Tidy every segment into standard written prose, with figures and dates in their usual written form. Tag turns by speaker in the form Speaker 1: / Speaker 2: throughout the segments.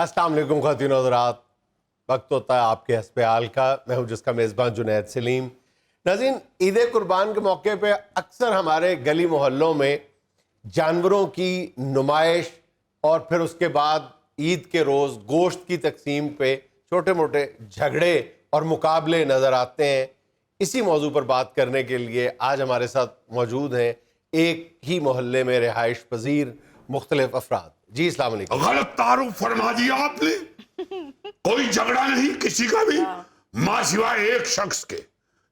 Speaker 1: السلام علیکم خواتین و حضرات، وقت ہوتا ہے آپ کے حسب حال کا. میں ہوں جس کا میزبان جنید سلیم. ناظرین، عید قربان کے موقع پہ اکثر ہمارے گلی محلوں میں جانوروں کی نمائش اور پھر اس کے بعد عید کے روز گوشت کی تقسیم پہ چھوٹے موٹے جھگڑے اور مقابلے نظر آتے ہیں. اسی موضوع پر بات کرنے کے لیے آج ہمارے ساتھ موجود ہیں ایک ہی محلے میں رہائش پذیر مختلف افراد. جی السلام علیکم.
Speaker 2: غلط تعارف فرما دیا آپ نے. کوئی جھگڑا نہیں کسی کا بھی، ماں سوائے ایک شخص کے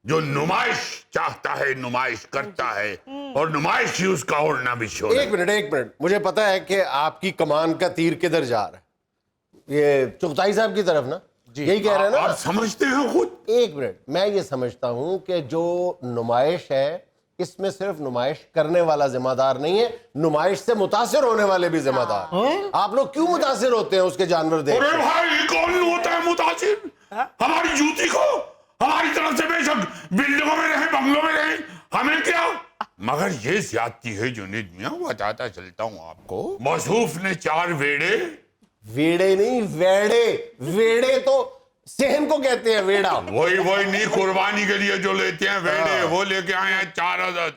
Speaker 2: جو نمائش چاہتا ہے، نمائش کرتا ہے، اور نمائش ہی اس کا اوڑھنا بچھونا.
Speaker 1: ایک منٹ، مجھے پتا ہے کہ آپ کی کمان کا تیر کدھر جا رہا ہے. یہ چغتائی صاحب کی طرف نا؟ یہی کہہ رہے ہیں نا
Speaker 2: آپ سمجھتے ہیں خود.
Speaker 1: ایک منٹ، میں یہ سمجھتا ہوں کہ جو نمائش ہے اس میں صرف نمائش کرنے والا ذمہ دار نہیں ہے، نمائش سے متاثر ہونے والے بھی ذمہ دار. آپ لوگ کیوں متاثر ہوتے ہیں اس کے جانور دیکھ
Speaker 2: ارے بھائی کون ہوتا ہے متاثر؟ ہماری جوتی کو ہماری طرف سے بے شک بلڈنگوں میں رہیں، بنگلوں میں رہیں، ہمیں کیا؟ مگر یہ زیادتی ہے جنید میاں، بتاتا چلتا ہوں آپ کو. موصوف نے 4
Speaker 1: ویڑے نہیں ویڑے تو صحن کو کہتے ہیں ویڑا.
Speaker 2: وہی نہیں، قربانی کے لیے جو لیتے ہیں ویڑے، وہ لے کے آئے ہیں 4 عدد،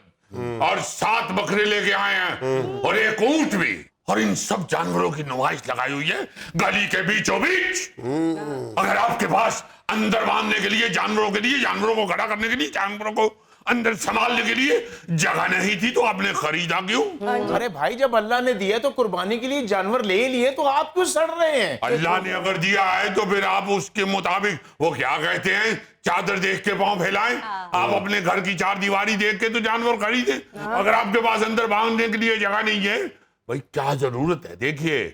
Speaker 2: اور 7 بکرے لے کے آئے ہیں، اور 1 اونٹ بھی. اور ان سب جانوروں کی نمائش لگائی ہوئی ہے گلی کے بیچوں بیچ. اگر آپ کے پاس اندر باندھنے کے لیے جانوروں کو کھڑا کرنے کے لیے، جانوروں کو اندر سنبھالنے کے لیے جگہ نہیں تھی تو آپ نے خریدا کیوں؟
Speaker 3: ارے بھائی جب اللہ نے دیا تو قربانی کے لیے جانور لے لیے تو آپ کیوں سڑ رہے ہیں؟
Speaker 2: اللہ نے اگر دیا ہے تو پھر آپ اس کے مطابق، وہ کیا کہتے ہیں، چادر دیکھ کے پاؤں پھیلائیں. آپ اپنے گھر کی 4 دیواری دیکھ کے تو جانور خریدیں. اگر آپ کے پاس اندر باندھنے کے لیے جگہ نہیں ہے، بھائی کیا ضرورت ہے؟ دیکھیے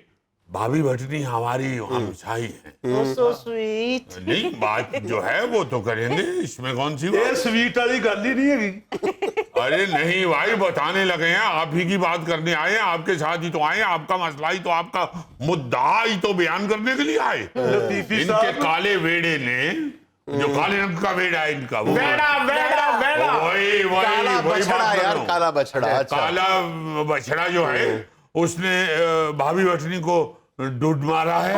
Speaker 2: بھابھی بھٹنی ہماری ہمسائی ہیں.
Speaker 3: So sweet.
Speaker 2: نہیں، بات جو ہے وہ تو کریں گے، اس میں کون سی
Speaker 4: یہ سویٹ والی گل ہی نہیں ہے.
Speaker 2: ارے نہیں بھائی، بتانے لگے ہیں، آپ ہی کی بات کرنے آئے ہیں، آپ کے ساتھ ہی تو آئے ہیں، آپ کا مسئلہ ہی تو، آپ کا مدعا ہی تو بیان کرنے کے لیے آئے.
Speaker 4: لطیفی
Speaker 2: ان کے کالے ویڑے نے، جو کالے رنگ کا ویڑا ہے ان کا، وہ وہی
Speaker 1: کالا بچڑا.
Speaker 2: کالا بچڑا جو ہے اس نے بھابھی بٹنی کو ڈڈ مارا ہے.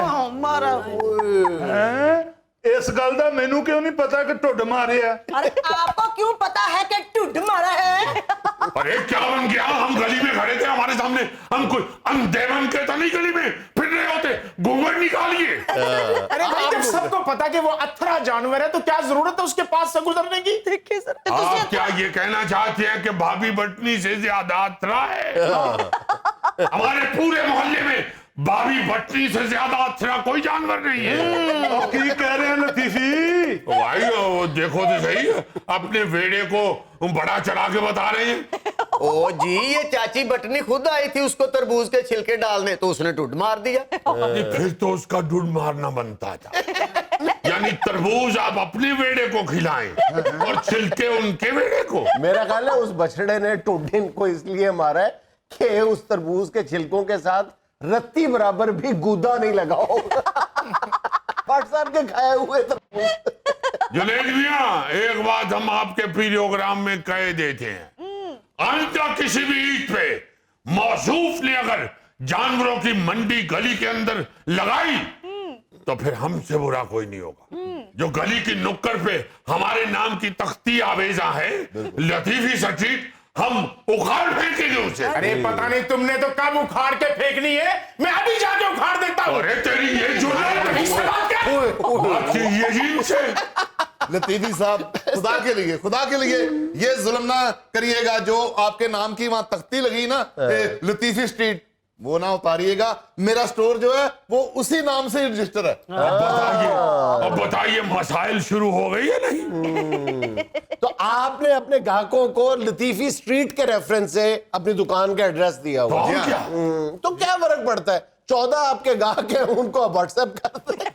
Speaker 4: اس گل دا مینوں کیوں نہیں پتا کہ ٹڈ ماریا؟
Speaker 5: ارے آپ کو کیوں پتا ہے کہ ٹڈ مارا ہے؟
Speaker 2: ارے کیا بن گیا؟ ہم گلی میں کھڑے تھے، ہمارے سامنے ہم کوئی اندھے بن کے تو نہیں گلی میں پھر رہے ہوتے، گھونگھٹ نکالیے.
Speaker 3: ارے بھائی جب سب کو پتا کہ وہ اتھرا جانور ہے تو کیا ضرورت ہے اس کے پاس سے گزرنے کی؟
Speaker 5: دیکھیے سر،
Speaker 2: آپ کیا یہ کہنا چاہتے ہیں کہ بھابھی بٹنی سے زیادہ اتھرا ہے؟ ہمارے پورے محلے میں بھابھی بٹنی سے زیادہ اتھرا کوئی جانور نہیں ہے.
Speaker 4: کی کہہ رہے ہیں لطیفی؟
Speaker 2: بھائی دیکھو تو صحیح، اپنے ویڑے کو بڑا چڑھا کے بتا رہے ہیں.
Speaker 6: او جی، یہ چاچی بٹنی خود آئی تھی اس کو تربوز کے چھلکے ڈالنے، تو اس نے ڈڈ مار دیا.
Speaker 2: پھر تو اس کا ڈڈ مارنا بنتا تھا. یعنی تربوز آپ اپنے ویڑے کو کھلائیں اور چھلکے ان کے ویڑے کو.
Speaker 1: میرا خیال ہے اس بچڑے نے ٹوڈن کو اس لیے مارا ہے کہ اس تربوز کے چھلکوں کے ساتھ رتی برابر بھی گودا نہیں لگا ہوگا. پاکستان کے کھائے ہوئے تربوز.
Speaker 2: جنید میاں، ایک بات ہم آپ کے پروگرام میں کہہ دیتے ہیں، آئندہ کسی بھی عید پہ موصوف نے اگر جانوروں کی منڈی گلی کے اندر لگائی تو پھر ہم سے برا کوئی نہیں ہوگا. جو گلی کی نکڑ پہ ہمارے نام کی تختی آویزاں ہے، لطیفی سٹریٹ، ہم اکھاڑ پھینکیں گے اسے.
Speaker 3: ارے پتہ نہیں تم نے تو کب اکھاڑ کے پھینکنی ہے، میں ابھی جا کے اکھاڑ دیتا ہوں.
Speaker 2: ارے تیری یہ بات یہ جن سے.
Speaker 7: لطیفی صاحب، خدا کے لیے یہ ظلم نہ کریے گا. جو آپ کے نام کی وہاں تختی لگی نا، لطیفی اسٹریٹ، وہ نہ اتاریے گا. میرا سٹور جو ہے وہ اسی نام سے رجسٹر ہے.
Speaker 2: اب بتائیے مسائل شروع ہو گئی ہے نہیں؟
Speaker 1: تو آپ نے اپنے گاہکوں کو لطیفی اسٹریٹ کے ریفرنس سے اپنی دکان کا ایڈریس دیا ہوا. تو کیا فرق پڑتا ہے؟ 14 آپ کے گاہک ہیں، ان کو واٹس ایپ کرتے ہیں.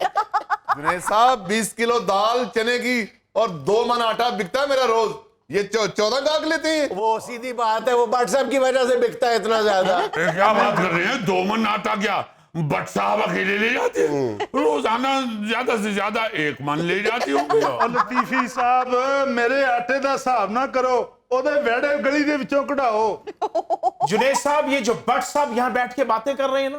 Speaker 7: جنید صاحب، 20 کلو دال چنے کی اور 2 من آٹا بکتا ہے میرا روز. یہ 14 گاہک لیتے ہیں.
Speaker 1: وہ سیدھی بات ہے، وہ واٹس ایپ کی وجہ سے بکتا ہے اتنا زیادہ.
Speaker 2: کیا بات کر رہے ہیں؟ 2 من آٹا کیا بٹ صاحب اکیلے لے جاتے ہیں؟ روزانہ زیادہ سے زیادہ 1 من لے جاتی ہوں.
Speaker 4: اور لطیفی صاحب، میرے آٹے دا حساب نہ کرو، اودے ویڑے گلی دے وچوں کڈاؤ.
Speaker 3: جنید صاحب، یہ جو بٹ صاحب یہاں بیٹھ کے باتیں کر رہے ہیں نا،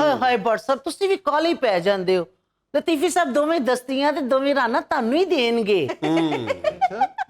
Speaker 5: ਹਾਏ ਹਾਏ ਬਟ ਸਾਹਿਬ ਤੁਸੀਂ ਵੀ ਕਾਲੇ ਹੀ ਪੈ ਜਾਂਦੇ ਹੋ। ਲਤੀਫੀ ਸਾਹਿਬ ਦੋਵੇਂ ਦਸਤੀਆਂ ਤੇ ਦੋਵੇਂ ਰਾਨਾ ਤੁਹਾਨੂੰ ਹੀ ਦੇਣਗੇ।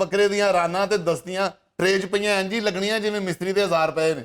Speaker 7: ਬੱਕਰੇ ਦੀਆਂ ਰਾਨਾਂ ਤੇ ਦਸਤੀਆਂ ਟਰੇਜ ਪਈਆਂ ਇੰਜ ਹੀ ਲੱਗਣੀਆਂ ਜਿਵੇਂ ਮਿਸਤਰੀ ਦੇ 1000 ਰੁਪਏ ਨੇ।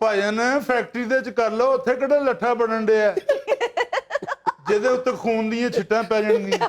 Speaker 4: ਭਾਜਨ ਫੈਕਟਰੀ ਦੇ ਚ ਕਰ ਲਓ, ਉੱਥੇ ਕਿਹੜਾ ਲੱਠਾ ਬਣਨ ਡਿਆ ਜਿਹਦੇ ਉੱਤੇ ਖੂਨ ਦੀਆਂ ਛਿੱਟਾਂ ਪੈ ਜਾਣਗੀਆਂ।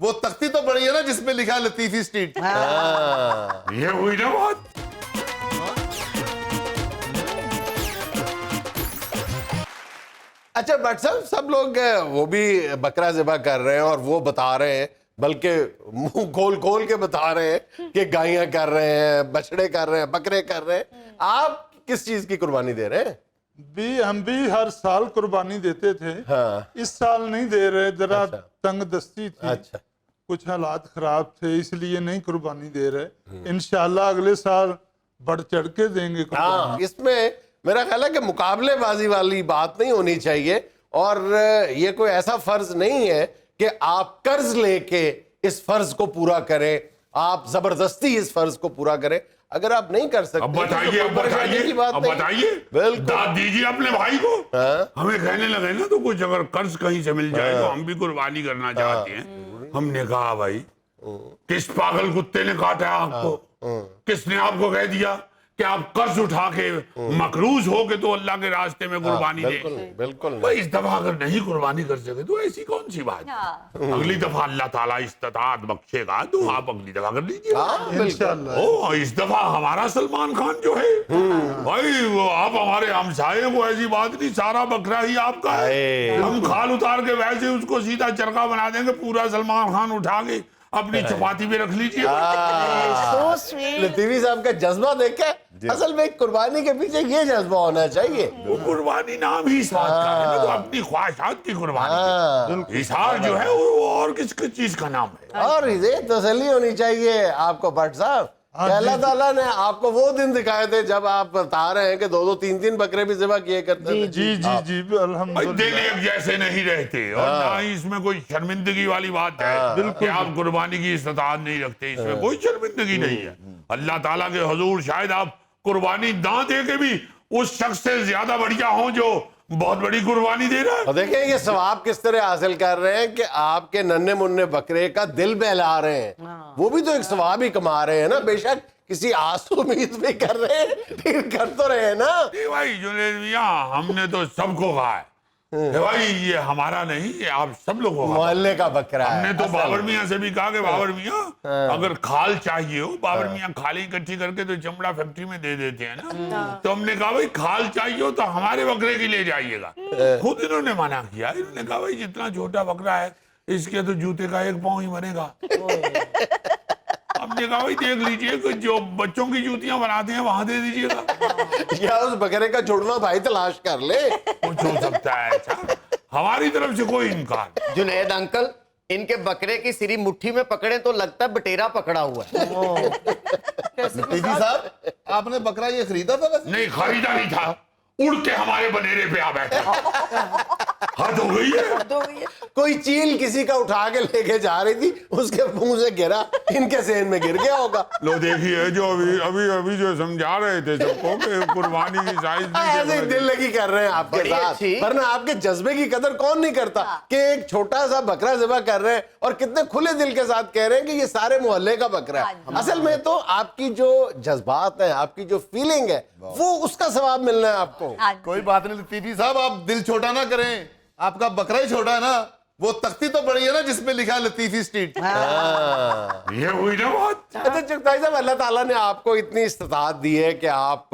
Speaker 7: وہ تختی تو بڑی ہے نا جس پہ لکھا ہے لطیفی اسٹریٹ.
Speaker 2: یہ ہوئی نا بات.
Speaker 1: اچھا بٹ صاحب سب لوگ وہ بھی بکرا ذبح کر رہے ہیں اور وہ بتا رہے ہیں, بلکہ منہ کھول کھول کے بتا رہے ہیں کہ گائیاں کر رہے ہیں, بچڑے کر رہے ہیں, بکرے کر رہے ہیں. آپ کس چیز کی قربانی دے رہے ہیں؟
Speaker 4: ہم بھی ہر سال قربانی دیتے تھے. اس سال نہیں دے رہے, ذرا تنگ دستی تھی.
Speaker 1: اچھا,
Speaker 4: کچھ حالات خراب تھے اس لیے نہیں قربانی دے رہے. انشاءاللہ اگلے سال بڑھ چڑھ کے دیں گے قربانی.
Speaker 1: ہاں, اس میں میرا خیال ہے کہ مقابلے بازی والی بات نہیں ہونی چاہیے, اور یہ کوئی ایسا فرض نہیں ہے کہ آپ قرض لے کے اس فرض کو پورا کریں, آپ زبردستی اس فرض کو پورا کریں. اگر آپ نہیں کر سکتے
Speaker 2: اب بتائیے, اب بتائیے, اب بتائیے,
Speaker 1: بالکل
Speaker 2: داد دیجیے اپنے بھائی کو. ہمیں کہنے لگے نا تو کچھ اگر قرض کہیں سے مل جائے تو ہم بھی قربانی کرنا چاہتے ہیں. ہم نے کہا بھائی کس پاگل کتے نے کاٹا آپ کو, کس نے آپ کو کہہ دیا کہ آپ قرض اٹھا کے مقروض ہو کے تو اللہ کے راستے میں قربانی دیں.
Speaker 1: بالکل
Speaker 2: بھائی اس دفعہ اگر نہیں قربانی کر سکے تو ایسی کون سی بات. اگلی دفعہ اللہ تعالیٰ استطاعت بخشے گا تو آپ اگلی دفعہ کر لیجیے.
Speaker 4: انشاءاللہ.
Speaker 2: اس دفعہ ہمارا سلمان خان جو ہے بھائی وہ آپ ہمارے ہمسائے کو ایسی بات نہیں, سارا بکرا ہی آپ کا ہے. ہم کھال اتار کے ویسے اس کو سیدھا چرخا بنا دیں گے, پورا سلمان خان اٹھا کے اپنی چپاتی میں رکھ لیجیے.
Speaker 1: لطیفی صاحب کا جذبہ دیکھ کے اصل میں قربانی کے پیچھے یہ جذبہ ہونا چاہیے.
Speaker 2: وہ قربانی نام ہی اس بات کا ہے نا, تو اپنی خواہشات کی قربانی. اظہار جو ہے وہ اور کس چیز کا نام ہے. اور
Speaker 1: یہ تسلی ہونی چاہیے آپ کو بٹ صاحب کہ اللہ تعالیٰ نے آپ کو وہ دن دکھائے تھے جب آپ بتا رہے ہیں کہ 2 تین بکرے بھی ذبح کیے کرتے تھے.
Speaker 4: جی الحمدللہ.
Speaker 2: دل ایک جیسے نہیں رہتے, اور نہ ہی اس میں کوئی شرمندگی والی بات ہے کہ آپ قربانی کی استطاعت نہیں رکھتے. اس میں کوئی شرمندگی نہیں ہے. اللہ تعالیٰ کے حضور شاید آپ قربانی نہ دے کے بھی اس شخص سے زیادہ بڑھیا ہوں جو بہت بڑی قربانی دے رہا ہے.
Speaker 1: اور دیکھیں یہ ثواب کس طرح حاصل کر رہے ہیں کہ آپ کے ننھے منھے بکرے کا دل بہلا رہے ہیں. وہ بھی تو ایک ثواب ہی کما رہے ہیں نا, بے شک کسی آسو امید بھی کر رہے ہیں, لیکن کر تو رہے ہیں نا.
Speaker 2: بھائی جنید میاں ہم نے تو سب کو کہا ہے کہ بھائی یہ ہمارا نہیں, یہ آپ سب لوگوں کا,
Speaker 1: محلے کا بکرا ہے.
Speaker 2: ہم نے تو بابر میاں سے بھی کہا کہ بابر میاں اگر کھال چاہیے ہو, بابر میاں کھالیں اکٹھی کر کے تو چمڑا فیکٹری میں دے دیتے ہیں نا, تو ہم نے کہا بھائی کھال چاہیے ہو تو ہمارے بکرے کی لے جائیے گا. خود انہوں نے منع کیا, انہوں نے کہا بھائی جتنا چھوٹا بکرا ہے اس کے تو جوتے کا 1 پاؤں ہی بنے گا. ہم نے کہا بھائی دیکھ لیجئے کہ جو بچوں کی جوتیاں بناتے ہیں وہاں دے دیجئے گا,
Speaker 1: یا اس بکرے کا جڑواں بھائی تلاش کر لے.
Speaker 2: کچھ ہو سکتا ہے. اچھا ہماری طرف سے کوئی انکار.
Speaker 6: جنید انکل ان کے بکرے کی سری مٹھی میں پکڑے تو لگتا ہے بٹیرا پکڑا ہوا ہے.
Speaker 7: لطیفی صاحب آپ نے بکرا یہ خریدا تھا ویسے؟
Speaker 2: نہیں خریدا نہیں تھا, اڑ کے ہمارے بنیرے پہ آ بیٹھا. حد ہو گئی ہے.
Speaker 1: کوئی چیل کسی کا اٹھا کے لے کے جا رہی تھی, اس کے منہ سے گرا, ان کے ذہن میں گر گیا ہوگا.
Speaker 2: لو دیکھیے جو ابھی جو سمجھا رہے تھے سب کو کہ قربانی کی سائز
Speaker 1: ایسے دل لگی کر رہے ہیں آپ کے ساتھ, ورنہ آپ کے جذبے کی قدر کون نہیں کرتا کہ ایک چھوٹا سا بکرا ذبح کر رہے ہیں اور کتنے کھلے دل کے ساتھ کہہ رہے ہیں کہ یہ سارے محلے کا بکرا ہے. اصل میں تو آپ کی جو جذبات ہیں, آپ کی جو فیلنگ ہے, وہ اس کا ثواب ملنا ہے آپ کو.
Speaker 7: کوئی بات نہیں لطیفی صاحب, آپ دل چھوٹا نہ کریں, آپ کا بکرا ہی چھوٹا ہے نا, وہ تختی تو بڑی ہے نا جس پہ لکھا ہے لطیفی اسٹریٹ.
Speaker 2: یہ ہوئی نا بات.
Speaker 1: اچھا چغتائی صاحب, اللہ تعالیٰ نے آپ کو اتنی استطاعت دی ہے کہ آپ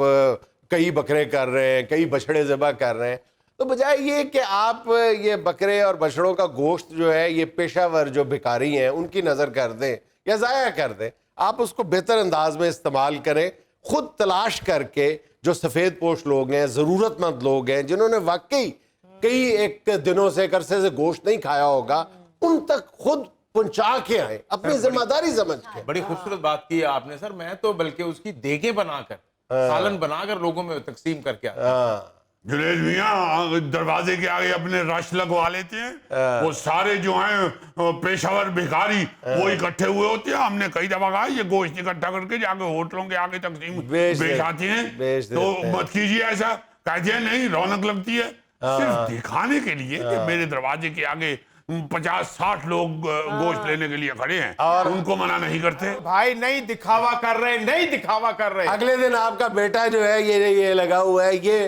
Speaker 1: کئی بکرے کر رہے ہیں, کئی بچڑے ذبح کر رہے ہیں, تو بجائے یہ کہ آپ یہ بکرے اور بچڑوں کا گوشت جو ہے یہ پیشہ ور جو بھکاری ہیں ان کی نظر کر دیں یا ضائع کر دیں, آپ اس کو بہتر انداز میں استعمال کریں. خود تلاش کر کے جو سفید پوش لوگ ہیں, ضرورت مند لوگ ہیں, جنہوں نے واقعی کئی ایک دنوں سے عرصے سے گوشت نہیں کھایا ہوگا, ان تک خود پہنچا کے آئے اپنی ذمہ داری سمجھ کے.
Speaker 3: بڑی خوبصورت بات کی ہے آپ نے سر. میں تو بلکہ اس کی دیگیں بنا کر, سالن بنا کر لوگوں میں تقسیم کر کے آتا.
Speaker 2: جنید میاں دروازے کے آگے اپنے رش لگوا لیتے ہیں, وہ سارے جو ہیں پیشاور بھکاری وہ اکٹھے ہوئے ہوتے ہیں. ہم نے کئی دفعہ کہا یہ گوشت اکٹھا کر کے جا کے ہوٹلوں کے آگے تقسیم بیچ آتے ہیں, تو مت کیجیے ایسا. کہتے ہیں نہیں رونق لگتی ہے, صرف دکھانے کے لیے کہ میرے دروازے کے آگے 50-60 لوگ گوشت لینے کے لیے کھڑے ہیں اور ان کو منع نہیں کرتے.
Speaker 3: بھائی نہیں دکھاوا کر رہے, نہیں دکھاوا کر رہے.
Speaker 1: اگلے دن آپ کا بیٹا جو ہے یہ لگا ہوا ہے, یہ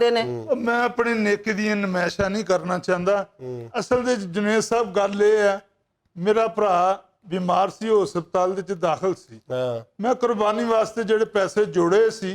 Speaker 5: ਦੇ ਨੇ।
Speaker 4: ਮੈਂ ਆਪਣੀ ਨੇਕੀ ਦੀਆਂ ਨਮਾਇਸ਼ਾਂ ਨਹੀਂ ਕਰਨਾ ਚਾਹੁੰਦਾ। ਅਸਲ ਦੇ ਵਿੱਚ ਜੁਨੇਦ ਸਾਹਿਬ ਗੱਲ ਇਹ ਹੈ, ਮੇਰਾ ਭਰਾ ਬਿਮਾਰ ਸੀ, ਉਹ ਹਸਪਤਾਲ ਦੇ ਵਿੱਚ ਦਾਖਲ ਸੀ। ਮੈਂ ਕੁਰਬਾਨੀ ਵਾਸਤੇ ਜਿਹੜੇ ਪੈਸੇ ਜੋੜੇ ਸੀ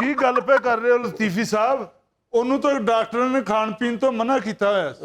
Speaker 4: ਕੀ ਗੱਲ ਪੇ ਕਰ ਰਹੇ ਹੋ ਲਤੀਫੀ ਸਾਹਿਬ? ਉਹਨੂੰ ਤਾਂ ਡਾਕਟਰ ਨੇ ਖਾਣ ਪੀਣ ਤੋਂ ਮਨਾ ਕੀਤਾ ਹੋਇਆ ਸੀ।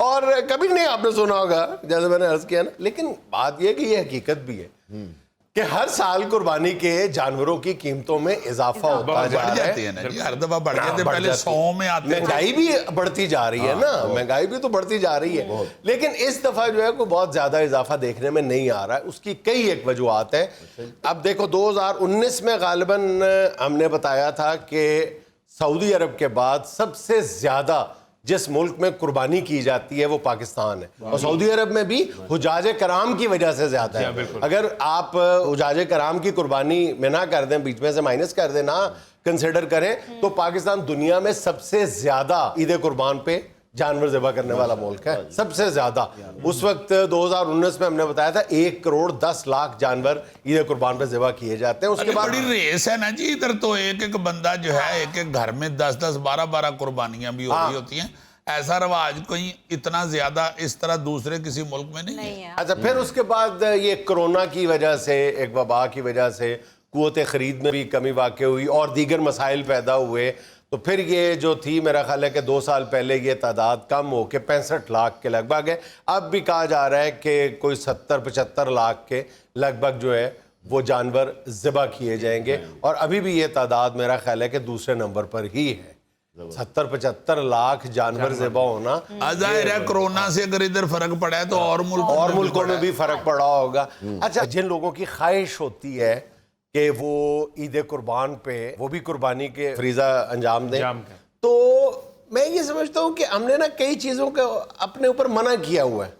Speaker 1: اور کبھی نہیں آپ نے سنا ہوگا جیسے میں نے عرض کیا نا, لیکن بات یہ کہ یہ حقیقت بھی ہے کہ ہر سال قربانی کے جانوروں کی قیمتوں میں اضافہ ہوتا جا
Speaker 2: بڑھ
Speaker 1: رہا
Speaker 2: جاتی
Speaker 1: ہے.
Speaker 2: ہے نا جی, ہر دفعہ بڑھ جاتے,
Speaker 1: بڑھ
Speaker 2: پہلے
Speaker 1: جاتی
Speaker 2: 100 میں آتے تھے.
Speaker 1: مہنگائی بھی بڑھتی جا رہی ہے نا, مہنگائی بھی تو بڑھتی جا رہی ہے, لیکن اس دفعہ جو ہے کوئی بہت زیادہ اضافہ دیکھنے میں نہیں آ رہا ہے. اس کی کئی ایک وجوہات ہیں. اب دیکھو 2019 میں غالباً ہم نے بتایا تھا کہ سعودی عرب کے بعد سب سے زیادہ جس ملک میں قربانی کی جاتی ہے وہ پاکستان ہے, اور سعودی عرب میں بھی حجاج کرام کی وجہ سے زیادہ ہے. اگر آپ حجاج کرام کی قربانی میں نہ کر دیں, بیچ میں سے مائنس کر دیں, نہ کنسیڈر کریں, تو پاکستان دنیا میں سب سے زیادہ عید قربان پہ جانور ذبح کرنے والا ملک ہے, سب سے زیادہ. اس وقت 2019 میں ہم نے بتایا تھا 1,10,00,000 جانور عید قربان پہ ذبح کیے جاتے ہیں. اس کے بعد
Speaker 2: بڑی ریس ہے نا جی ادھر, تو ایک ایک بندہ جو ہے ایک ایک گھر میں 10-10 12-12 قربانیاں بھی ہو رہی ہوتی ہیں. ایسا رواج کوئی اتنا زیادہ اس طرح دوسرے کسی ملک میں نہیں ہے.
Speaker 1: اچھا, پھر اس کے بعد یہ کرونا کی وجہ سے, ایک وبا کی وجہ سے قوت خرید میں بھی کمی واقع ہوئی اور دیگر مسائل پیدا ہوئے, تو پھر یہ جو تھی میرا خیال ہے کہ 2 سال پہلے یہ تعداد کم ہو کے 65 لاکھ کے لگ بھگ ہے. اب بھی کہا جا رہا ہے کہ کوئی 70-75 لاکھ کے لگ بھگ جو ہے وہ جانور ذبح کیے جائیں گے, اور ابھی بھی یہ تعداد میرا خیال ہے کہ دوسرے نمبر پر ہی ہے. 70-75 لاکھ جانور ذبح ہونا,
Speaker 2: ظاہر ہے کرونا سے اگر ادھر فرق پڑا ہے تو اور
Speaker 1: ملکوں میں بھی فرق پڑا ہوگا. اچھا, جن لوگوں کی خواہش ہوتی ہے کہ وہ عید قربان پہ وہ بھی قربانی کے فریضہ انجام دیں, تو میں یہ سمجھتا ہوں کہ ہم نے نا کئی چیزوں کو اپنے اوپر منع کیا ہوا ہے.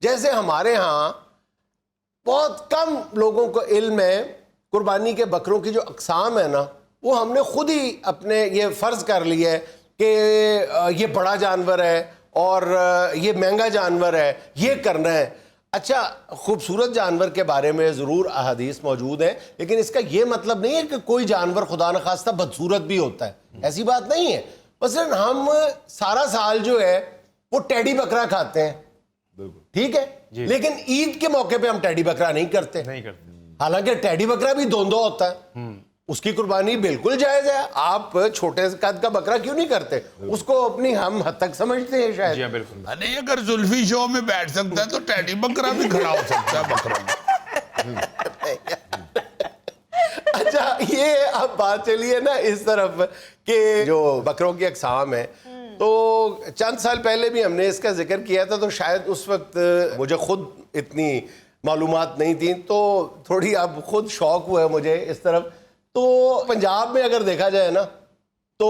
Speaker 1: جیسے ہمارے ہاں بہت کم لوگوں کو علم ہے قربانی کے بکروں کی جو اقسام ہے نا, وہ ہم نے خود ہی اپنے یہ فرض کر لیا ہے کہ یہ بڑا جانور ہے اور یہ مہنگا جانور ہے, یہ کرنا ہے. اچھا, خوبصورت جانور کے بارے میں ضرور احادیث موجود ہیں, لیکن اس کا یہ مطلب نہیں ہے کہ کوئی جانور خدا نخواستہ بدصورت بھی ہوتا ہے, ایسی بات نہیں ہے. مثلا ہم سارا سال جو ہے وہ ٹیڈی بکرا کھاتے ہیں, ٹھیک ہے, لیکن عید کے موقع پہ ہم ٹیڈی بکرا نہیں کرتے. حالانکہ ٹیڈی بکرا بھی دوندو ہوتا ہے, اس کی قربانی بالکل جائز ہے. آپ چھوٹے قد کا بکرا کیوں نہیں کرتے, اس کو اپنی ہم حد تک سمجھتے ہیں شاید.
Speaker 2: نہیں, اگر زلفی شو میں بیٹھ سکتا ہے تو ٹیڈی بکرا بھی کھڑا ہو سکتا ہے بکرا میں.
Speaker 1: اچھا, یہ اب بات چلیے نا اس طرف کہ جو بکروں کی اقسام ہے, تو چند سال پہلے بھی ہم نے اس کا ذکر کیا تھا, تو شاید اس وقت مجھے خود اتنی معلومات نہیں تھیں, تو تھوڑی اب خود شوق ہوا ہے مجھے اس طرف. تو پنجاب میں اگر دیکھا جائے نا تو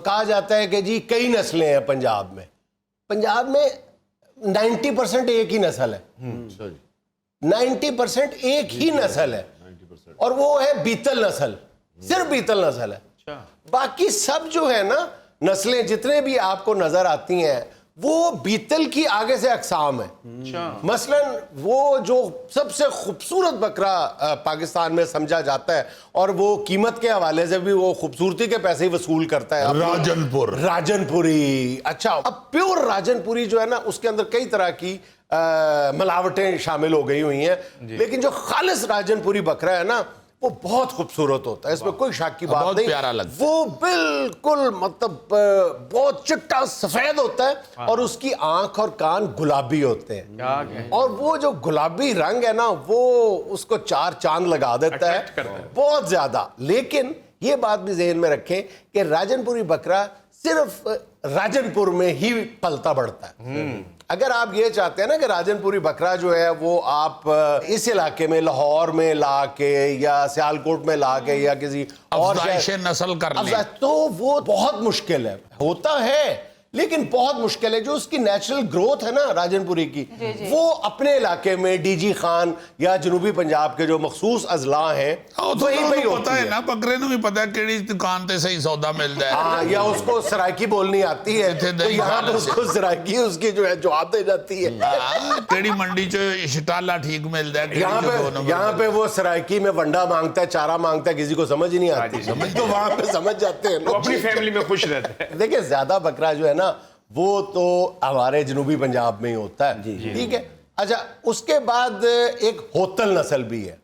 Speaker 1: کہا جاتا ہے کہ جی کئی نسلیں ہیں پنجاب میں. پنجاب میں 90% ایک ہی نسل ہے, 90% ایک ہی نسل ہے, اور وہ ہے بیتل نسل, صرف بیتل نسل ہے. باقی سب جو ہے نا نسلیں جتنے بھی آپ کو نظر آتی ہیں وہ بیتل کی آگے سے اقسام ہیں. مثلا وہ جو سب سے خوبصورت بکرا پاکستان میں سمجھا جاتا ہے, اور وہ قیمت کے حوالے سے بھی وہ خوبصورتی کے پیسے ہی وصول کرتا ہے, راجن پوری. اچھا, اب پیور راجن پوری جو ہے نا اس کے اندر کئی طرح کی ملاوٹیں شامل ہو گئی ہوئی ہیں, لیکن جو خالص راجن پوری بکرا ہے نا وہ بہت خوبصورت ہوتا ہے, اس میں کوئی شک کی بات نہیں.
Speaker 2: پیارا لگتا ہے,
Speaker 1: وہ بالکل مطلب بہت چٹا سفید ہوتا ہے, اور اس کی آنکھ اور کان گلابی ہوتے ہیں, اور وہ جو گلابی رنگ ہے نا وہ اس کو 4 چاند لگا دیتا ہے بہت زیادہ. لیکن یہ بات بھی ذہن میں رکھیں کہ راجن پوری بکرا صرف راجن پور میں ہی پلتا بڑھتا ہے. اگر آپ یہ چاہتے ہیں نا کہ راجن پوری بکرا جو ہے وہ آپ اس علاقے میں لاہور میں لا کے یا سیالکوٹ میں لا کے یا کسی اور
Speaker 2: نسل کر لیں,
Speaker 1: تو وہ بہت مشکل ہے. ہوتا ہے لیکن بہت مشکل ہے. جو اس کی نیچرل گروتھ ہے نا راجن پوری کی, وہ اپنے علاقے میں ڈی جی خان یا جنوبی پنجاب کے جو مخصوص اضلاع ہیں وہیں پہ ہوتا ہے
Speaker 2: نا. بکرے نو بھی پتا ہے کیڑی دکان تے صحیح سودا ملتا ہے,
Speaker 1: یا اس کو سرائکی بولنی آتی ہے تو یہاں پہ اس کو سرائکی اس کی جو ہے جواب دے جاتی ہے.
Speaker 2: کیڑی منڈی چ شٹالا ٹھیک ملتا ہے,
Speaker 1: یہاں پہ وہ سرائکی میں ونڈا مانگتا ہے, چارہ مانگتا ہے, کسی کو سمجھ ہی نہیں آتی, تو وہاں پہ سمجھ جاتے ہیں,
Speaker 3: اپنی فیملی میں خوش رہتے ہیں.
Speaker 1: دیکھیں زیادہ بکرا جو ہے نا وہ تو ہمارے جنوبی پنجاب میں ہی ہوتا ہے, ٹھیک ہے. اچھا, اس کے بعد ایک ہوتل نسل بھی ہے,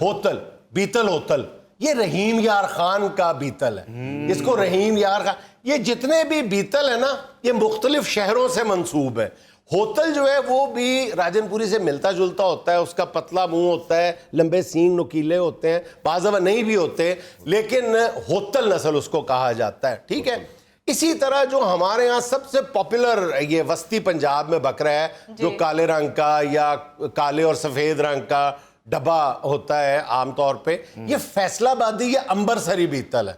Speaker 1: ہوتل, بیتل ہوتل. یہ رحیم یار خان کا بیتل ہے, اس کو رحیم یار خان, یہ جتنے بھی بیتل ہیں نا یہ مختلف شہروں سے منسوب ہے. ہوتل جو ہے وہ بھی راجن پوری سے ملتا جلتا ہوتا ہے, اس کا پتلا منہ ہوتا ہے, لمبے سینگ نکیلے ہوتے ہیں, بعض دفعہ نہیں بھی ہوتے, لیکن ہوتل نسل اس کو کہا جاتا ہے. ٹھیک ہے. اسی طرح جو ہمارے ہاں سب سے پاپولر یہ وسطی پنجاب میں بکرا ہے جو کالے رنگ کا یا کالے اور سفید رنگ کا ڈبا ہوتا ہے عام طور پہ, یہ فیصلہ آبادی یا امبرسری بیتل ہے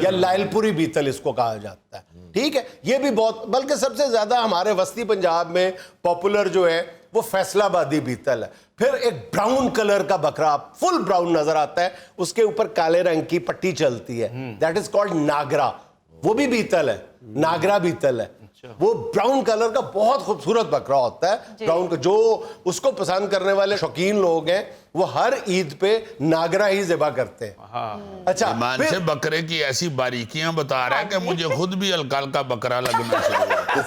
Speaker 1: یا لائل پوری بیتل اس کو کہا جاتا ہے. ٹھیک ہے. یہ بھی بہت, بلکہ سب سے زیادہ ہمارے وسطی پنجاب میں پاپولر جو ہے وہ فیصلہ آبادی بیتل ہے. پھر ایک براؤن کلر کا بکرا فل براؤن نظر آتا ہے, اس کے اوپر کالے رنگ کی پٹی چلتی ہے, دیٹ از کالڈ ناگرا. وہ بھی بیتل ہے, ناگرا بیتل ہے. وہ براؤن کلر کا بہت خوبصورت بکرا ہوتا ہے. براؤن کا جو اس کو پسند کرنے والے شوقین لوگ ہیں وہ ہر عید پہ ناگرا ہی ذبح کرتے ہیں. اچھا,
Speaker 2: ایمان سے بکرے کی ایسی باریکیاں بتا رہا ہے کہ مجھے خود بھی ہلکا کا بکرا لگنا شروع.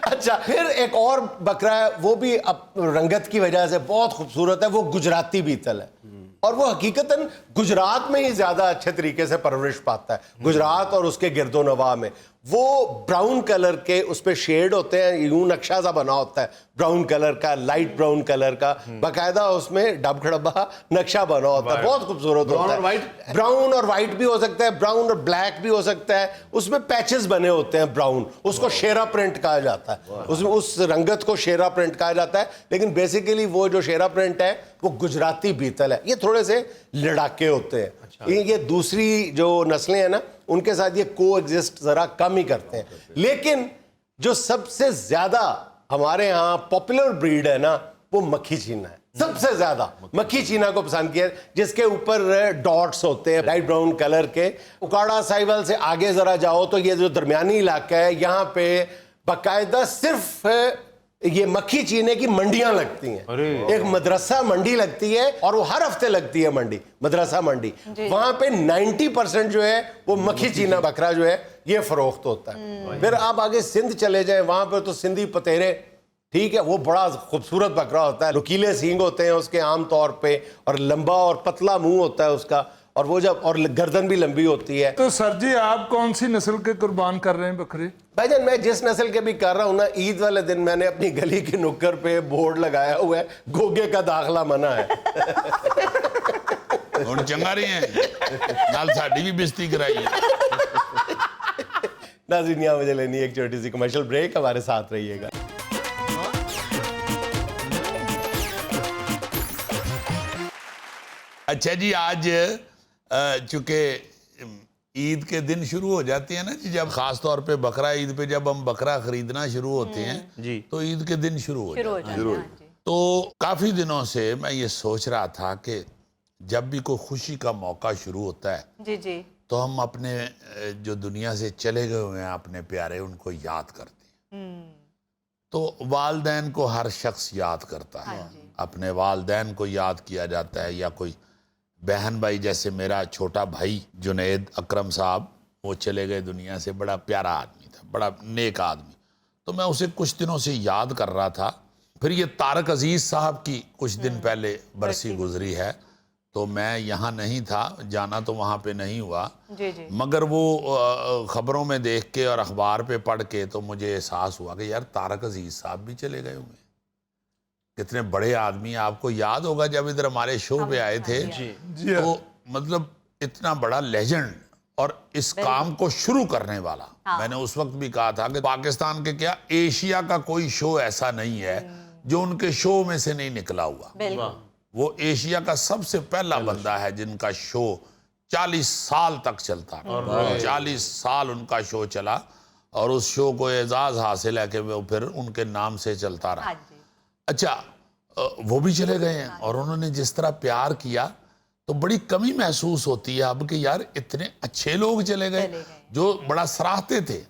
Speaker 1: اچھا, پھر ایک اور بکرا ہے وہ بھی رنگت کی وجہ سے بہت خوبصورت ہے, وہ گجراتی بیتل ہے. اور وہ حقیقتاً گجرات میں ہی زیادہ اچھے طریقے سے پرورش پاتا ہے, گجرات اور اس کے گرد و نواح میں. وہ براؤن کلر کے اس پہ شیڈ ہوتے ہیں, یوں نقشہ سا بنا ہوتا ہے براؤن کلر کا, لائٹ براؤن کلر کا, باقاعدہ اس میں ڈب کھڑبا نقشہ بنا ہوتا ہے, بہت خوبصورت ہوتا ہے. براؤن اور وائٹ بھی ہو سکتا ہے, براؤن اور بلیک بھی ہو سکتا ہے, اس میں پیچز بنے ہوتے ہیں براؤن, اس کو شیرا پرنٹ کہا جاتا ہے, اس رنگت کو شیرا پرنٹ کہا جاتا ہے. لیکن بیسیکلی وہ جو شیرا پرنٹ ہے وہ گجراتی بیتل ہے. یہ تھوڑے سے لڑاکے ہوتے ہیں. یہ دوسری جو نسلیں ہیں نا ان کے ساتھ یہ کو ایگزسٹ ذرا کم ہی کرتے ہیں. لیکن جو سب سے زیادہ ہمارے ہاں پاپولر بریڈ ہے نا وہ مکھی چینا ہے. سب سے زیادہ مکھی چینا کو پسند کیا, جس کے اوپر ڈاٹس ہوتے ہیں لائٹ براؤن کلر کے. اکاڑا ساحیوال سے آگے ذرا جاؤ تو یہ جو درمیانی علاقہ ہے یہاں پہ باقاعدہ صرف یہ مکھی چینے کی منڈیاں لگتی ہیں. ایک مدرسہ منڈی لگتی ہے اور وہ ہر ہفتے لگتی ہے منڈی, مدرسہ منڈی. وہاں پہ 90% جو ہے وہ مکھی چینا بکرا جو ہے یہ فروخت ہوتا ہے. پھر آپ آگے سندھ چلے جائیں, وہاں پہ تو سندھی پتیرے, ٹھیک ہے, وہ بڑا خوبصورت بکرا ہوتا ہے, نکیلے سینگ ہوتے ہیں اس کے عام طور پہ, اور لمبا اور پتلا منہ ہوتا ہے اس کا, اور وہ جب اور گردن بھی لمبی ہوتی ہے.
Speaker 4: تو سر جی آپ کون سی نسل کے قربان کر رہے ہیں بکرے؟
Speaker 1: بھائی جان میں جس نسل کے بھی کر رہا ہوں نا, عید والے دن میں نے اپنی گلی کے نکر پہ بورڈ لگایا ہوا ہے گوگے کا داخلہ منع ہے.
Speaker 2: ہن چنگا رہی ہیں نال ساڈی بھی بےزتی کرائی ہے.
Speaker 1: ناظرین یہاں مجھے لینی ایک چھوٹی سی کمرشل بریک, ہمارے ساتھ رہیے گا.
Speaker 2: اچھا جی, آج چونکہ عید کے دن شروع ہو جاتے ہیں نا جی, جب خاص طور پہ بقرہ عید پہ جب ہم بکرا خریدنا شروع ہوتے ہیں تو عید کے دن شروع ہو جاتے ہیں. تو کافی دنوں سے میں یہ سوچ رہا تھا کہ جب بھی کوئی خوشی کا موقع شروع ہوتا ہے تو ہم اپنے جو دنیا سے چلے گئے ہوئے ہیں اپنے پیارے, ان کو یاد کرتے ہیں. تو والدین کو ہر شخص یاد کرتا ہے, اپنے والدین کو یاد کیا جاتا ہے, یا کوئی بہن بھائی, جیسے میرا چھوٹا بھائی جنید اکرم صاحب, وہ چلے گئے دنیا سے, بڑا پیارا آدمی تھا, بڑا نیک آدمی. تو میں اسے کچھ دنوں سے یاد کر رہا تھا. پھر یہ طارق عزیز صاحب کی کچھ دن پہلے برسی گزری ہے, تو میں یہاں نہیں تھا, جانا تو وہاں پہ نہیں ہوا, مگر وہ خبروں میں دیکھ کے اور اخبار پہ پڑھ کے تو مجھے احساس ہوا کہ یار طارق عزیز صاحب بھی چلے گئے ہوئے. کتنے بڑے آدمی, آپ کو یاد ہوگا جب ادھر ہمارے شو پہ آئے تھے تو مطلب اتنا بڑا لیجنڈ اور اس کام کو شروع کرنے والا. میں نے اس وقت بھی کہا تھا کہ پاکستان کے کیا ایشیا کا کوئی شو ایسا نہیں ہے جو ان کے شو میں سے نہیں نکلا ہوا. وہ ایشیا کا سب سے پہلا بندہ ہے جن کا شو 40 سال تک چلتا, 40 سال ان کا شو چلا, اور اس شو کو اعزاز حاصل ہے کہ وہ پھر ان کے نام سے چلتا رہا. اچھا, وہ بھی چلے گئے ہیں, اور انہوں نے جس طرح پیار کیا تو بڑی کمی محسوس ہوتی ہے اب کہ یار اتنے اچھے لوگ چلے گئے جو بڑا سراہتے تھے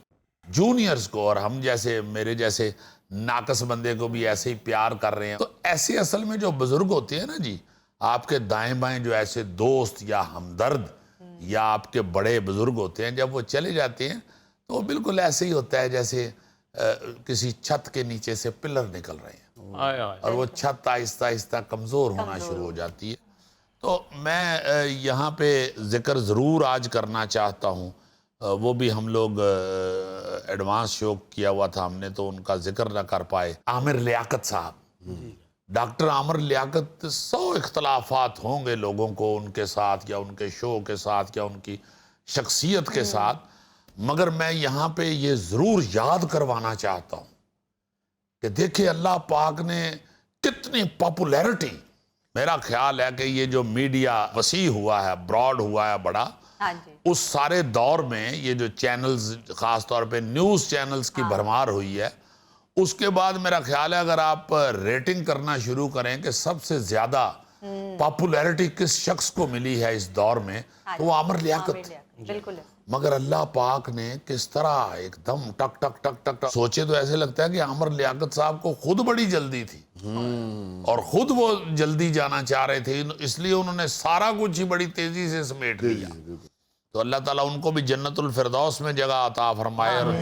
Speaker 2: جونیئرز کو, اور ہم جیسے میرے جیسے ناقص بندے کو بھی ایسے ہی پیار کر رہے ہیں. تو ایسے اصل میں جو بزرگ ہوتے ہیں نا جی, آپ کے دائیں بائیں جو ایسے دوست یا ہمدرد یا آپ کے بڑے بزرگ ہوتے ہیں, جب وہ چلے جاتے ہیں تو وہ بالکل ایسے ہی ہوتا ہے جیسے کسی چھت کے نیچے سے پلر نکل رہے ہیں, اور وہ چھت آہستہ آہستہ کمزور ہونا شروع ہو جاتی ہے. تو میں یہاں پہ ذکر ضرور آج کرنا چاہتا ہوں وہ بھی ہم لوگ ایڈوانس شو کیا ہوا تھا ہم نے تو ان کا ذکر نہ کر پائے. عامر لیاقت صاحب, ڈاکٹر عامر لیاقت, 100 اختلافات ہوں گے لوگوں کو ان کے ساتھ یا ان کے شو کے ساتھ یا ان کی شخصیت کے ساتھ, مگر میں یہاں پہ یہ ضرور یاد کروانا چاہتا ہوں کہ دیکھیں اللہ پاک نے کتنی پاپولیرٹی, میرا خیال ہے کہ یہ جو میڈیا وسیع ہوا ہے, براڈ ہوا ہے بڑا,
Speaker 8: ہاں جی,
Speaker 2: اس سارے دور میں یہ جو چینلز, خاص طور پہ نیوز چینلز کی بھرمار ہوئی ہے, اس کے بعد میرا خیال ہے اگر آپ ریٹنگ کرنا شروع کریں کہ سب سے زیادہ پاپولیرٹی کس شخص کو ملی ہے اس دور میں, تو وہ عامر لیاقت تھے.
Speaker 8: بالکل.
Speaker 2: مگر اللہ پاک نے کس طرح ایک دم ٹک ٹک ٹک ٹک ٹک, سوچے تو ایسے لگتا ہے کہ عامر لیاقت صاحب کو خود بڑی جلدی تھی اور خود وہ جلدی جانا چاہ رہے تھے, اس لیے انہوں نے سارا کچھ ہی بڑی تیزی سے سمیٹ لیا. تو اللہ تعالیٰ ان کو بھی جنت الفردوس میں جگہ عطا فرمائے اور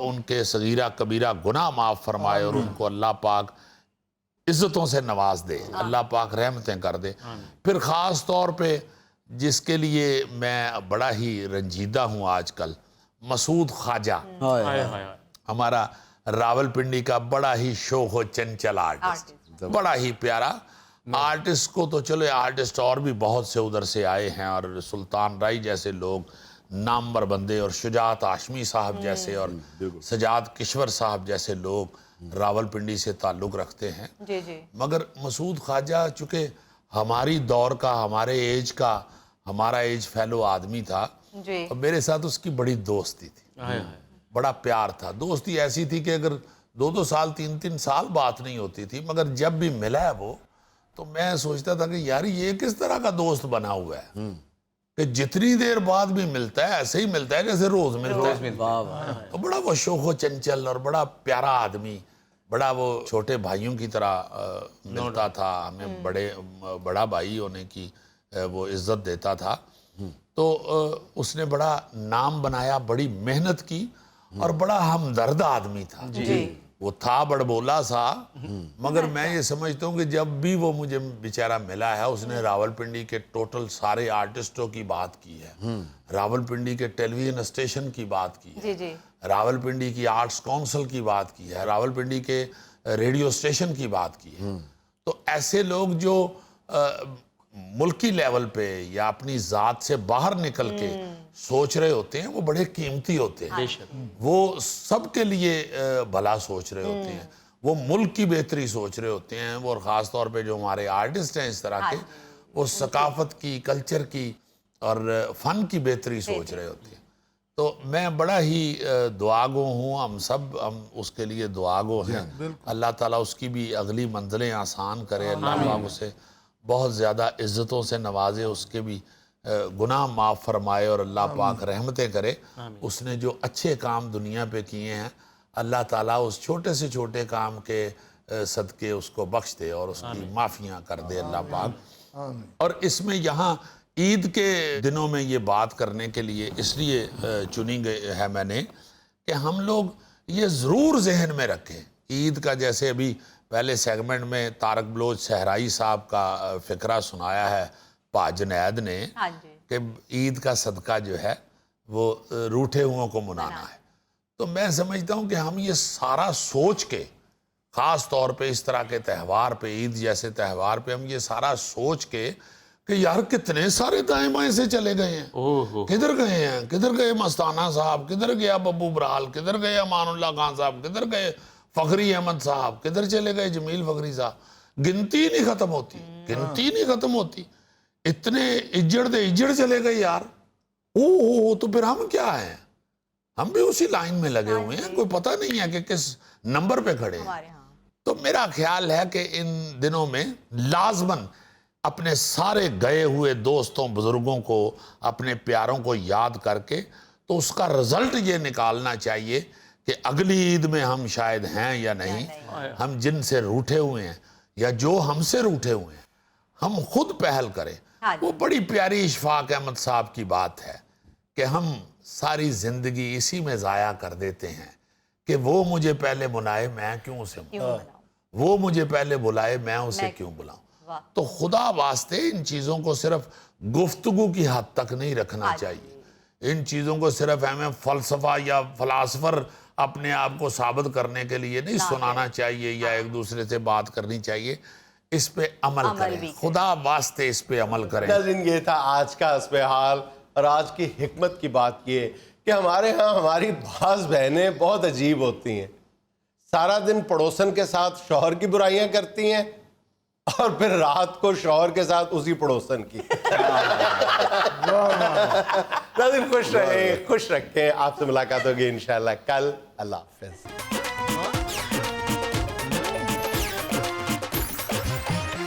Speaker 2: ان کے صغیرہ کبیرہ گناہ معاف فرمائے اور ان کو اللہ پاک عزتوں سے نواز دے, اللہ پاک رحمتیں کر دے. پھر خاص طور پہ جس کے لیے میں بڑا ہی رنجیدہ ہوں آج کل, مسعود خواجہ, ہمارا راول پنڈی کا بڑا ہی شوخ و چنچل آرٹسٹ, بڑا ہی پیارا آرٹسٹ کو تو چلو آرٹسٹ اور بھی بہت سے ادھر سے آئے ہیں, اور سلطان رائی جیسے لوگ نامور بندے اور شجاعت ہاشمی صاحب جیسے اور سجاد کشور صاحب جیسے لوگ راول پنڈی سے تعلق رکھتے ہیں.
Speaker 8: جی جی,
Speaker 2: مگر مسعود خواجہ چونکہ ہماری دور کا, ہمارے ایج کا, ہمارا ایج فیلو آدمی تھا,
Speaker 8: جی,
Speaker 2: اور میرے ساتھ اس کی بڑی دوستی تھی, بڑا پیار تھا. دوستی ایسی تھی کہ اگر 2 سال 3 سال بات نہیں ہوتی تھی, مگر جب بھی ملا ہے وہ تو میں سوچتا تھا کہ یار یہ کس طرح کا دوست بنا ہوا ہے کہ جتنی دیر بعد بھی ملتا ہے ایسے ہی ملتا ہے جیسے روز ملتا ہے. تو بڑا وہ شوخ و چنچل اور بڑا پیارا آدمی, بڑا وہ چھوٹے بھائیوں کی طرح ملتا تھا ہمیں, بڑا بھائی ہونے کی وہ عزت دیتا تھا. تو اس نے بڑا نام بنایا, بڑی محنت کی اور بڑا ہمدرد آدمی تھا. وہ تھا بڑبولا سا, مگر میں یہ سمجھتا ہوں کہ جب بھی وہ مجھے بیچارہ ملا ہے, اس نے راول پنڈی کے ٹوٹل سارے آرٹسٹوں کی بات کی ہے, راول پنڈی کے ٹیلی ویژن اسٹیشن کی بات کی ہے,
Speaker 8: جی جی,
Speaker 2: راول پنڈی کی آرٹس کونسل کی بات کی ہے, راول پنڈی کے ریڈیو اسٹیشن کی بات کی ہے. تو ایسے لوگ جو ملکی لیول پہ یا اپنی ذات سے باہر نکل کے سوچ رہے ہوتے ہیں, وہ بڑے قیمتی ہوتے ہیں. وہ سب کے لیے بھلا سوچ رہے ہوتے ہیں, وہ ملک کی بہتری سوچ رہے ہوتے ہیں. وہ خاص طور پہ جو ہمارے آرٹسٹ ہیں اس طرح کے, وہ ثقافت کی, کلچر کی اور فن کی بہتری سوچ رہے ہوتے ہیں. تو میں بڑا ہی دعاگو ہوں, ہم اس کے لیے دعاگو ہیں. اللہ تعالیٰ اس کی بھی اگلی منزلیں آسان کرے, اللہ پاک اسے بہت زیادہ عزتوں سے نوازے, اس کے بھی گناہ معاف فرمائے اور اللہ پاک رحمتیں کرے. اس نے جو اچھے کام دنیا پہ کیے ہیں, اللہ تعالیٰ اس چھوٹے سے چھوٹے کام کے صدقے اس کو بخش دے اور اس کی معافیاں کر دے اللہ پاک. اور اس میں یہاں عید کے دنوں میں یہ بات کرنے کے لیے اس لیے چنی گئی ہے میں نے کہ ہم لوگ یہ ضرور ذہن میں رکھیں. عید کا جیسے ابھی پہلے سیگمنٹ میں طارق بلوچ صحرائی صاحب کا فقرہ سنایا ہے پا جنید نے کہ عید کا صدقہ جو ہے وہ روٹھے ہوں کو منانا ہے. تو میں سمجھتا ہوں کہ ہم یہ سارا سوچ کے, خاص طور پہ اس طرح کے تہوار پہ, عید جیسے تہوار پہ, ہم یہ سارا سوچ کے کہ یار کتنے سارے دائیں بائیں سے چلے گئے ہیں, کدھر گئے ہیں, کدھر گئے مستانہ صاحب, کدھر گیا ببو برحال, کدھر گئے امان اللہ خان صاحب, کدھر گئے فخری احمد صاحب, کدھر چلے گئے جمیل فخری صاحب. گنتی نہیں ختم ہوتی, گنتی نہیں ختم ہوتی. اتنے اجڑ دے اجڑ چلے گئے یار. تو پھر ہم کیا ہیں, ہم بھی اسی لائن میں لگے ہوئے ہیں, کوئی پتہ نہیں ہے کہ کس نمبر پہ کھڑے ہیں. تو میرا خیال ہے کہ ان دنوں میں لازماً اپنے سارے گئے ہوئے دوستوں, بزرگوں کو, اپنے پیاروں کو یاد کر کے تو اس کا رزلٹ یہ نکالنا چاہیے کہ اگلی عید میں ہم شاید ہیں یا نہیں. ہم جن سے روٹھے ہوئے ہیں یا جو ہم سے روٹھے ہوئے ہیں, ہم خود پہل کریں. وہ بڑی پیاری اشفاق احمد صاحب کی بات ہے کہ ہم ساری زندگی اسی میں ضائع کر دیتے ہیں کہ وہ مجھے پہلے بلائے میں کیوں اسے بلاؤں, وہ مجھے پہلے بلائے میں اسے کیوں بلاؤں. تو خدا واسطے ان چیزوں کو صرف گفتگو کی حد تک نہیں رکھنا چاہیے. ان چیزوں کو صرف ہمیں فلسفہ یا فلاسفر اپنے آپ کو ثابت کرنے کے لیے نہیں سنانا چاہیے یا ایک دوسرے سے بات کرنی چاہیے. اس پہ عمل کریں, خدا واسطے اس پہ عمل کریں.
Speaker 1: ناظرین یہ تھا آج کا حسب حال, اور آج کی حکمت کی بات یہ کہ ہمارے ہاں ہماری بعض بہنیں بہت عجیب ہوتی ہیں. سارا دن پڑوسن کے ساتھ شوہر کی برائیاں کرتی ہیں اور پھر رات کو شوہر کے ساتھ اسی پڑوسن کی. ناظرین خوش رہیں, خوش رکھیں. آپ سے ملاقات ہوگی انشاءاللہ کل. اللہ حافظ.